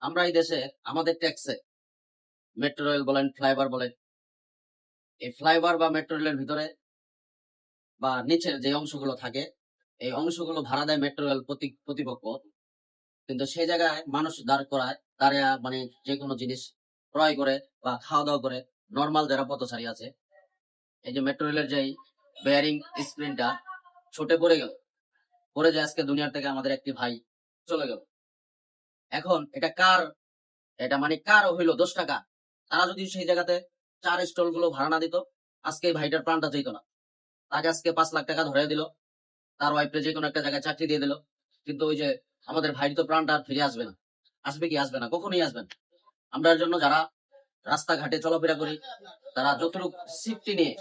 আমরা এই দেশে আমাদের ট্যাক্সে মেট্রো রেল বলেন, ফ্লাইওভার বলেন, এই ফ্লাইওভার বা মেট্রো রেলের ভিতরে বা নিচের যে অংশগুলো থাকে, এই অংশগুলো ভাড়া দেয় মেট্রো রেল প্রতিপক্ষ। কিন্তু সেই জায়গায় মানুষ দাঁড় করায়, দাঁড়িয়ে মানে যে কোনো জিনিস ক্রয় করে বা খাওয়া দাওয়া করে নর্মাল যারা পথচারী আছে। এই যে মেট্রো রেলের যেই বেয়ারিং স্প্রিনটা ছুটে পড়ে গেল, পড়ে যায় আজকে দুনিয়ার থেকে আমাদের একটি ভাই চলে গেল। এখন এটা কার, এটা মানে কার হইলো 10 টাকা? তারা যদি সেই জায়গাতে 4 স্টল গুলো ভাড়া না দিত, আজকে এই ভাইটার প্রাণটা যেত না। তাকে আজকে 5 লাখ টাকা ধরে দিল, তার ওয়াইফে যে কোনো একটা জায়গায় চাকরি দিয়ে দিল, কিন্তু ওই যে আমাদের ভাইর তো প্রাণটা আর ফিরে আসবে না। আসবে কি? আসবে না, কখনোই আসবে না। আমরা এর জন্য যারা রাস্তাঘাটে চলাফেরা করি, তারা যতটুকু সেফটি নিয়ে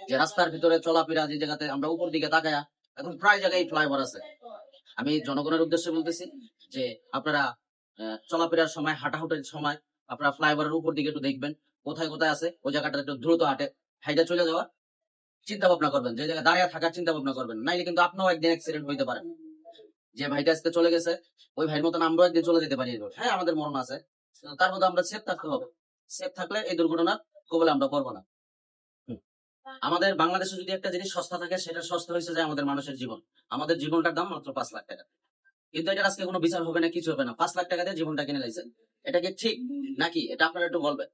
যে রাস্তার ভিতরে চলাফেরা, যে জায়গাতে আমরা উপর দিকে তাকায়া, এখন প্রায় জায়গায় ফ্লাইওভার আছে। আমি জনগণের উদ্দেশ্যে বলতেছি যে আপনারা চলাফেরার সময়, হাঁটাহুটির সময় আপনারা ফ্লাইওভারের উপর দিকে একটু দেখবেন কোথায় কোথায় আছে, ওই জায়গাটা একটু দ্রুত হাইটা চলে যাওয়ার চিন্তা ভাবনা করবেন, যে জায়গায় দাঁড়িয়ে থাকার চিন্তা ভাবনা করবেন, নাইলে কিন্তু আপনারও একদিন অ্যাক্সিডেন্ট হইতে পারে। যে ভাইটা আজকে চলে গেছে, ওই ভাইয়ের মতন আমরাও একদিন চলে যেতে পারি। হ্যাঁ, আমাদের মরণ আছে, তার মধ্যে আমরা সেফ থাকতে হবে। সেফ থাকলে এই দুর্ঘটনার কবলে আমরা পড়বো না। হুম। আমাদের বাংলাদেশে যদি একটা জিনিস সস্তা থাকে, সেটা সস্তা হয়েছে যে আমাদের মানুষের জীবন। আমাদের জীবনটার দাম মাত্র 5 লাখ টাকা। কিন্তু এটা আজকে কোনো বিচার হবে না, কিছু হবে না, 5 লাখ টাকা দিয়ে জীবনটা কিনে লাইছেন। এটা কি ঠিক নাকি? এটা আপনারা একটু বলবেন।